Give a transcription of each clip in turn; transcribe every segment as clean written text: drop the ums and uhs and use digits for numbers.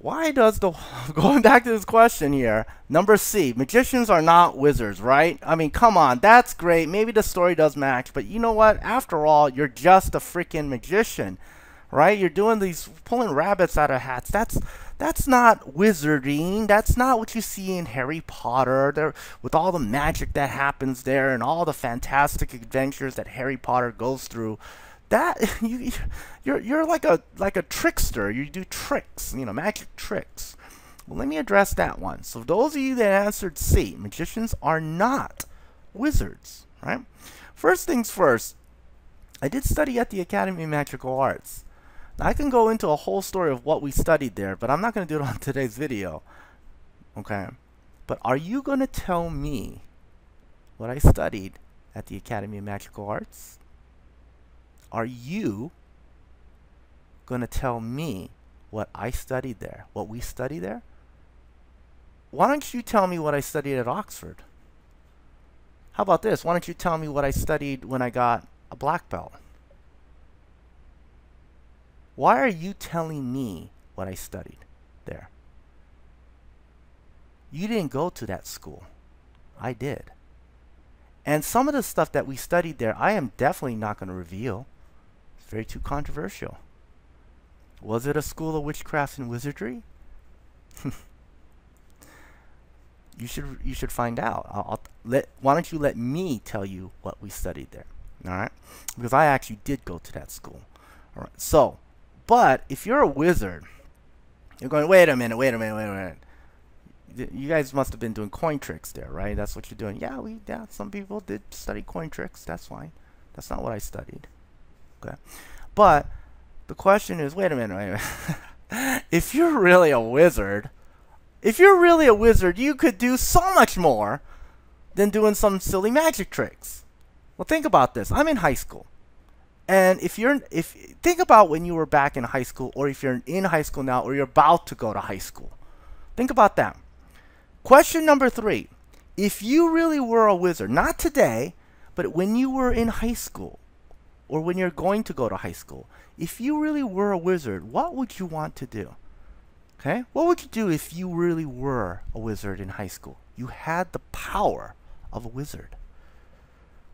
Why does the going back to this question here, number C, magicians are not wizards, right? I mean, come on, that's great. Maybe the story does match, but you know what? After all, you're just a freaking magician, right? You're doing these pulling rabbits out of hats. That's not wizarding. That's not what you see in Harry Potter. There, with all the magic that happens there and all the fantastic adventures that Harry Potter goes through. That you're like a trickster. You do tricks, you know, magic tricks. Well, let me address that one. So those of you that answered C, magicians are not wizards, right? First things first, I did study at the Academy of Magical Arts. Now, I can go into a whole story of what we studied there, but I'm not going to do it on today's video. Okay? But are you going to tell me what I studied at the Academy of Magical Arts? Are you going to tell me what I studied there, what we studied there? Why don't you tell me what I studied at Oxford? How about this? Why don't you tell me what I studied when I got a black belt? Why are you telling me what I studied there? You didn't go to that school. I did. And some of the stuff that we studied there, I am definitely not going to reveal. It's very too controversial. Was it a school of witchcraft and wizardry? You should find out. Why don't you let me tell you what we studied there? All right? Because I actually did go to that school. All right. So, but if you're a wizard, you're going, wait a minute. You guys must have been doing coin tricks there, right? That's what you're doing. Yeah, some people did study coin tricks. That's fine. That's not what I studied. Okay. But the question is, wait a minute. If you're really a wizard, you could do so much more than doing some silly magic tricks. Well, think about this. I'm in high school. And think about when you were back in high school, or if you're in high school now, or you're about to go to high school. Think about that. Question number 3. If you really were a wizard, not today, but when you were in high school, or when you're going to go to high school, if you really were a wizard, what would you want to do? Okay? What would you do if you really were a wizard in high school? You had the power of a wizard.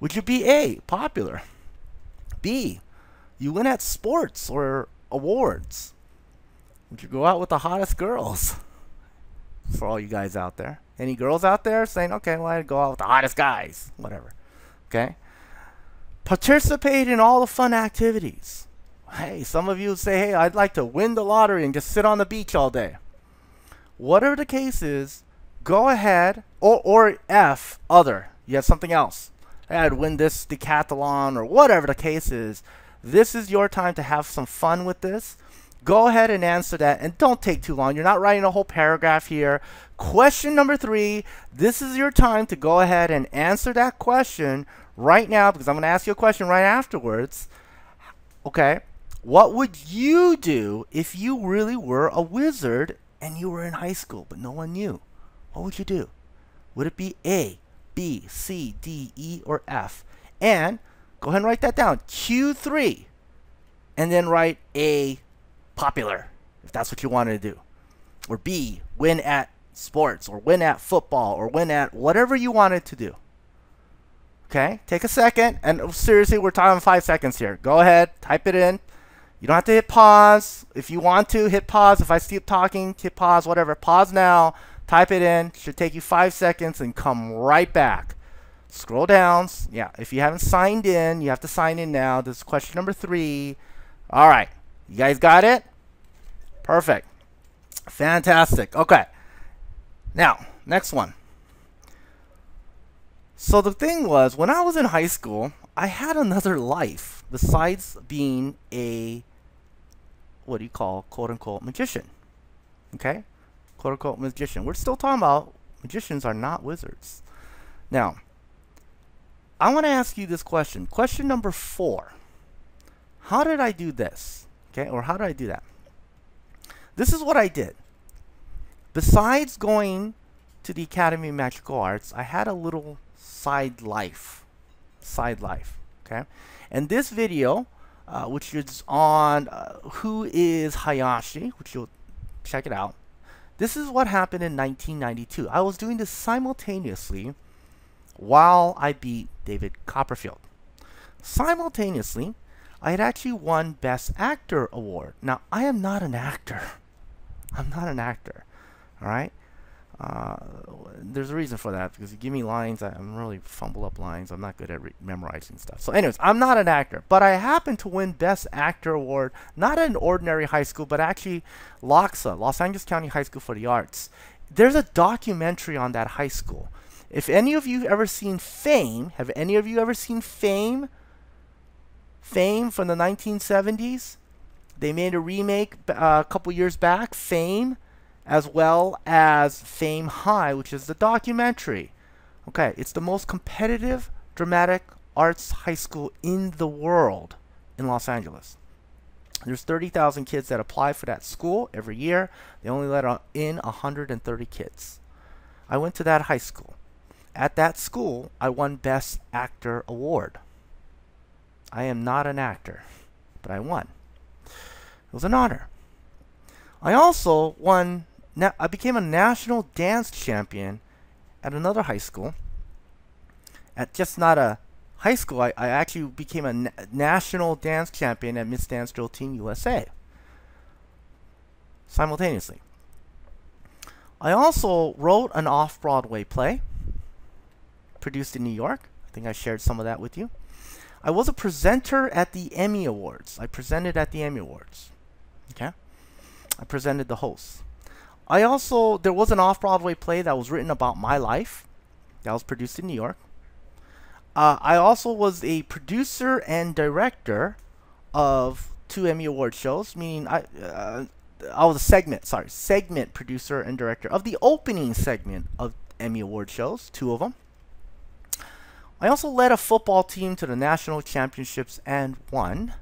Would you be A, popular? B, you win at sports or awards? Would you go out with the hottest girls? For all you guys out there. Any girls out there saying, okay, well, I'd go out with the hottest guys. Whatever. Okay? Participate in all the fun activities. Hey, some of you would say, hey, I'd like to win the lottery and just sit on the beach all day. Whatever the case is, go ahead, or F, other. You have something else. Hey, I'd win this decathlon, or whatever the case is. This is your time to have some fun with this. Go ahead and answer that, and don't take too long. You're not writing a whole paragraph here. Question number 3, this is your time to go ahead and answer that question right now, because I'm going to ask you a question right afterwards. Okay, what would you do if you really were a wizard and you were in high school, but no one knew? What would you do? Would it be A, B, C, D, E, or F? And go ahead and write that down. Q3. And then write A, popular, if that's what you wanted to do. Or B, win at sports, or win at football, or win at whatever you wanted to do. Okay, take a second, and seriously, we're talking 5 seconds here. Go ahead, type it in. You don't have to hit pause. If you want to, hit pause. If I keep talking, hit pause, whatever. Pause now, type it in. Should take you 5 seconds, and come right back. Scroll down. Yeah, if you haven't signed in, you have to sign in now. This is question number 3. All right, you guys got it? Perfect. Fantastic. Okay. Now, next one. So the thing was, when I was in high school, I had another life besides being a, what do you call, quote-unquote, magician. Okay? Quote-unquote magician. We're still talking about magicians are not wizards. Now, I want to ask you this question. Question number 4. How did I do this? Okay? Or how did I do that? This is what I did. Besides going to the Academy of Magical Arts, I had a little side life. Okay? And this video, which is on Who is Hayashi, which you'll check it out. This is what happened in 1992. I was doing this simultaneously while I beat David Copperfield. Simultaneously, I had actually won Best Actor award. Now, I am not an actor. I'm not an actor. All right? There's a reason for that, because you give me lines, I'm really fumble up lines. I'm not good at memorizing stuff. So anyways, I'm not an actor, but I happened to win Best Actor award, not at an ordinary high school, but actually LACHSA, Los Angeles County High School for the Arts. There's a documentary on that high school. If any of you ever seen Fame, have any of you ever seen Fame? Fame from the 1970s? They made a remake a couple years back, Fame, as well as Fame High, which is the documentary. Okay, it's the most competitive dramatic arts high school in the world in Los Angeles. There's 30,000 kids that apply for that school every year. They only let in 130 kids. I went to that high school. At that school, I won Best Actor award. I am not an actor, but I won. It was an honor. I also won. I became a national dance champion at another high school. At just not a high school, I actually became a national dance champion at Miss Dance Drill Team USA. Simultaneously. I also wrote an off-Broadway play produced in New York. I think I shared some of that with you. I was a presenter at the Emmy Awards. I presented at the Emmy Awards. Okay? I presented the hosts. There was an off-Broadway play that was written about my life that was produced in New York. I also was a producer and director of 2 Emmy Award shows, meaning I was a segment producer and director of the opening segment of Emmy Award shows, 2 of them. I also led a football team to the national championships and won.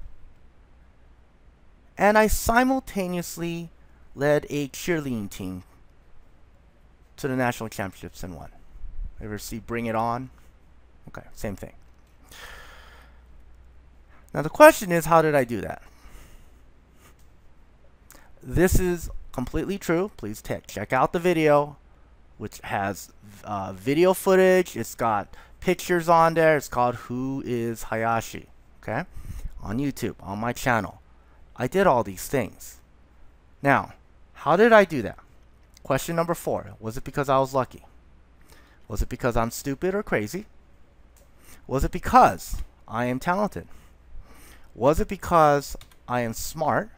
And I simultaneously led a cheerleading team to the national championships and won. Ever see Bring It On? Okay, same thing. Now the question is, how did I do that? This is completely true. Please check out the video, which has video footage. It's got pictures on there. It's called Who is Hayashi? Okay, on YouTube, on my channel. I did all these things. Now, how did I do that? Question number 4. Was it because I was lucky? Was it because I'm stupid or crazy? Was it because I am talented? Was it because I am smart?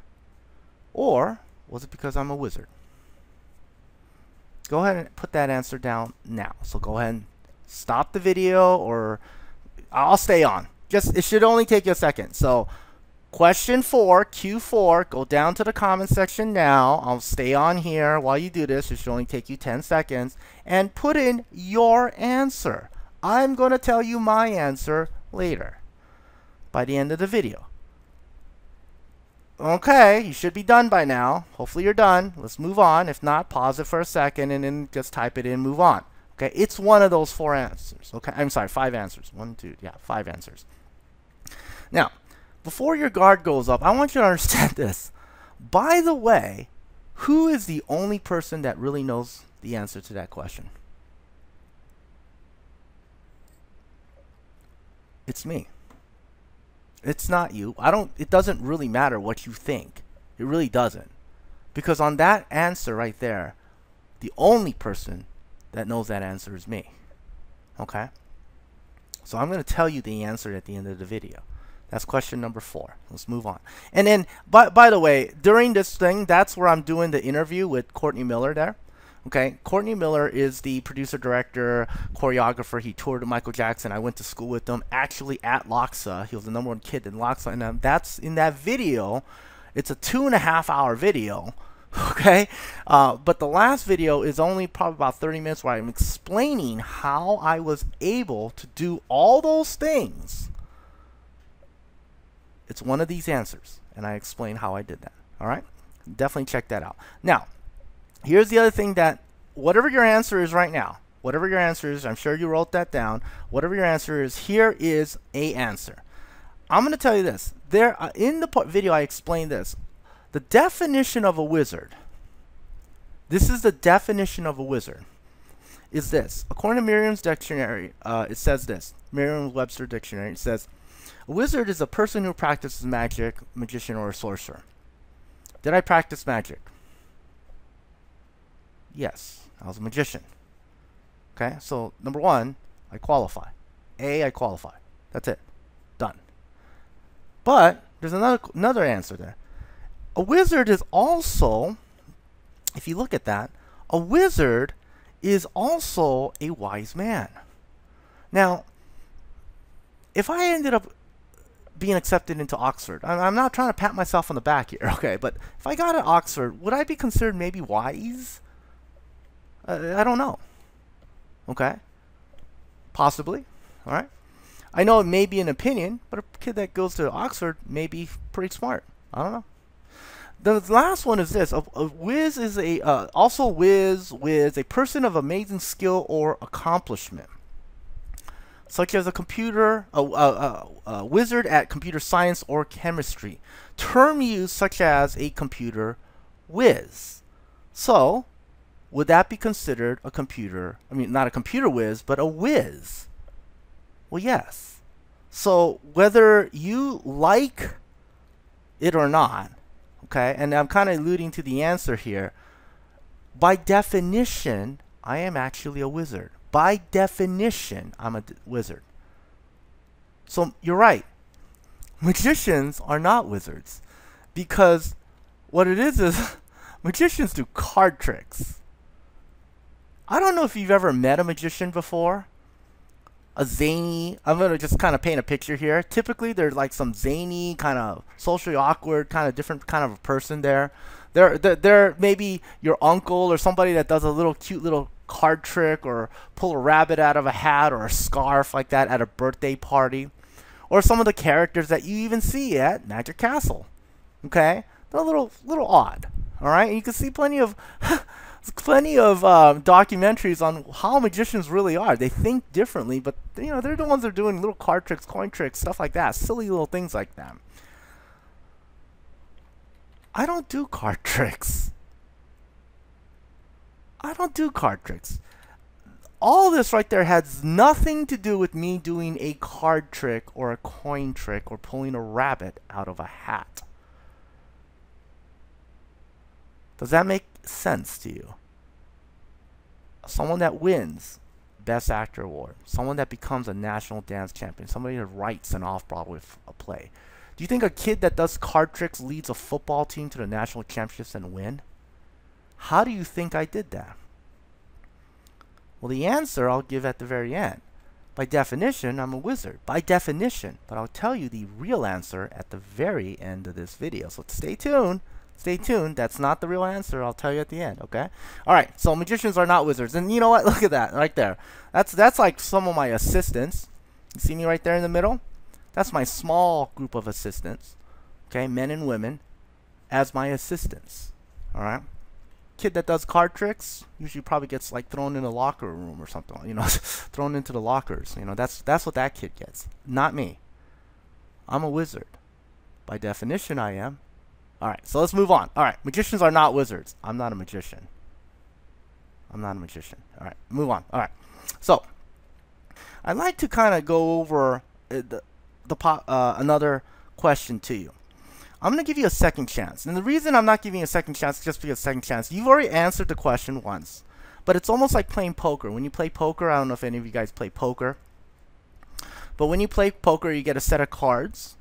Or was it because I'm a wizard? Go ahead and put that answer down now. So go ahead and stop the video, or I'll stay on. It should only take you a second. So question 4, Q4, go down to the comment section now. I'll stay on here while you do this. It should only take you 10 seconds. And put in your answer. I'm going to tell you my answer later by the end of the video. Okay, you should be done by now. Hopefully you're done. Let's move on. If not, pause it for a second and then just type it in, move on. Okay, it's one of those 4 answers. Okay, I'm sorry, 5 answers. 1, 2, yeah, 5 answers. Now, before your guard goes up, I want you to understand this. By the way, who is the only person that really knows the answer to that question? It's me. It's not you. It doesn't really matter what you think. It really doesn't. Because on that answer right there, the only person that knows that answer is me. Okay? So I'm going to tell you the answer at the end of the video. That's question number 4. Let's move on. And then, by the way, during this thing, that's where I'm doing the interview with Courtney Miller there. Okay, Courtney Miller is the producer, director, choreographer. He toured with Michael Jackson. I went to school with him, actually at LACHSA. He was the #1 kid in LACHSA, and that's in that video. It's a 2.5-hour video. Okay, but the last video is only probably about 30 minutes where I'm explaining how I was able to do all those things. It's one of these answers, and I explain how I did that. All right, definitely check that out. Now, here's the other thing, that whatever your answer is right now, whatever your answer is, I'm sure you wrote that down. Whatever your answer is, here is a answer. I'm going to tell you this. In the video, I explained this. The definition of a wizard This is the definition of a wizard. Is this. According to Merriam's dictionary, it says this. Merriam-Webster dictionary, it says, a wizard is a person who practices magic, magician, or a sorcerer. Did I practice magic? Yes, I was a magician. Okay, so number one, I qualify. I qualify. That's it. Done. But there's another answer there. A wizard is also, if you look at that, a wizard is also a wise man. Now, if I ended up being accepted into Oxford, I'm not trying to pat myself on the back here, okay, but if I got at Oxford, would I be considered maybe wise? I don't know. Okay? Possibly. All right? I know it may be an opinion, but a kid that goes to Oxford may be pretty smart. I don't know. The last one is this. A whiz is also whiz, a person of amazing skill or accomplishment, such as a wizard at computer science or chemistry. Term used such as a computer whiz. So, would that be considered a computer, not a computer whiz, but a whiz? Well, yes. So, whether you like it or not, okay, and I'm kind of alluding to the answer here, by definition, I am actually a wizard. By definition, I'm a wizard. So, you're right. Magicians are not wizards. Because what it is magicians do card tricks. I don't know if you've ever met a magician before. A zany, I'm going to just kind of paint a picture here. Typically, they're like some zany, kind of socially awkward, kind of different kind of a person there. They're maybe your uncle or somebody that does a little cute little card trick or pull a rabbit out of a hat or a scarf like that at a birthday party. Or some of the characters that you even see at Magic Castle. Okay? They're a little odd. All right? And you can see plenty of documentaries on how magicians really are. They think differently, but they're the ones that are doing little card tricks, coin tricks, stuff like that, silly little things like that. I don't do card tricks. I don't do card tricks. All this right there has nothing to do with me doing a card trick or a coin trick or pulling a rabbit out of a hat. Does that make sense to you? Someone that wins Best Actor Award, someone that becomes a national dance champion, somebody that writes an off-Broadway play. Do you think a kid that does card tricks leads a football team to the national championships and win? How do you think I did that? Well, the answer I'll give at the very end. By definition, I'm a wizard. By definition. But I'll tell you the real answer at the very end of this video. So stay tuned. Stay tuned. That's not the real answer. I'll tell you at the end, okay? All right, so magicians are not wizards. And you know what? Look at that right there. That's like some of my assistants. You see me right there in the middle? That's my small group of assistants, okay? Men and women as my assistants, all right? Kid that does card tricks usually probably gets like thrown in a locker room or something, thrown into the lockers. That's what that kid gets. Not me. I'm a wizard. By definition, I am. All right, so let's move on. All right, magicians are not wizards. I'm not a magician. I'm not a magician. All right, move on. All right, so I'd like to kind of go over another question to you. I'm going to give you a second chance. And the reason I'm not giving you a second chance is just because second chance. You've already answered the question once. But it's almost like playing poker. When you play poker, I don't know if any of you guys play poker. But when you play poker, you get a set of cards.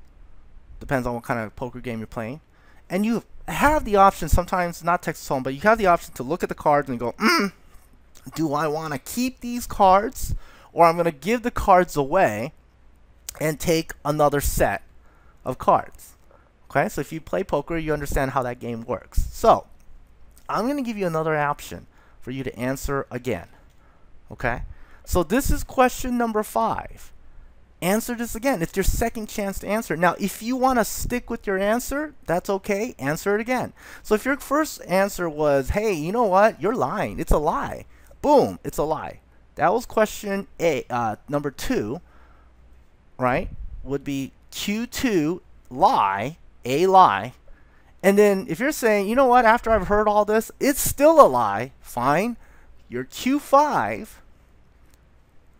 Depends on what kind of poker game you're playing. And you have the option, sometimes not text home, but you have the option to look at the cards and go, do I want to keep these cards? Or I'm going to give the cards away and take another set of cards. Okay, so if you play poker, you understand how that game works. So, I'm going to give you another option for you to answer again. Okay, so this is question number 5. Answer this again. It's your second chance to answer. Now, if you want to stick with your answer, that's okay. Answer it again. So if your first answer was, hey, you know what? You're lying. It's a lie. Boom. It's a lie. That was question number 2, right? Would be Q2, lie, a lie. And then if you're saying, you know what, after I've heard all this, it's still a lie, fine. Your Q5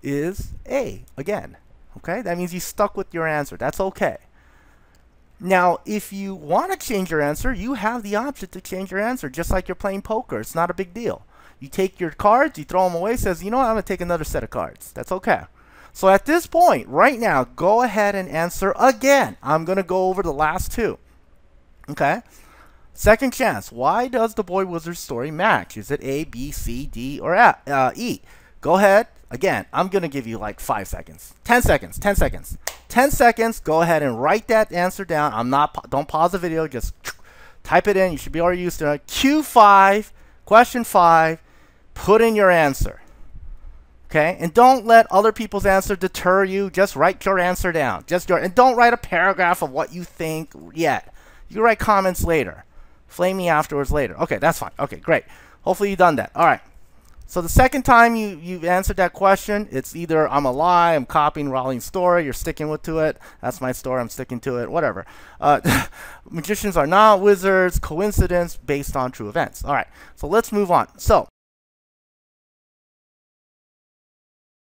is A again. Okay, that means you stuck with your answer. That's okay. Now, if you want to change your answer, you have the option to change your answer, just like you're playing poker. It's not a big deal. You take your cards, you throw them away, says, you know what, I'm going to take another set of cards. That's okay. So at this point, right now, go ahead and answer again. I'm going to go over the last two. Okay? Second chance. Why does the boy wizard story match? Is it A, B, C, D, or E? Go ahead. Again, I'm going to give you like 5 seconds. 10 seconds. 10 seconds. 10 seconds. Go ahead and write that answer down. Don't pause the video. Just type it in. You should be already used to it. Q5, question 5. Put in your answer. Okay? And don't let other people's answer deter you. Just write your answer down. And don't write a paragraph of what you think yet. You write comments later. Flame me afterwards later. Okay, that's fine. Okay, great. Hopefully you've done that. All right. So the second time you've answered that question, it's either I'm a lie, I'm copying Rowling's story, you're sticking to it. That's my story, I'm sticking to it, whatever. Magicians are not wizards, coincidence based on true events. All right, so let's move on. So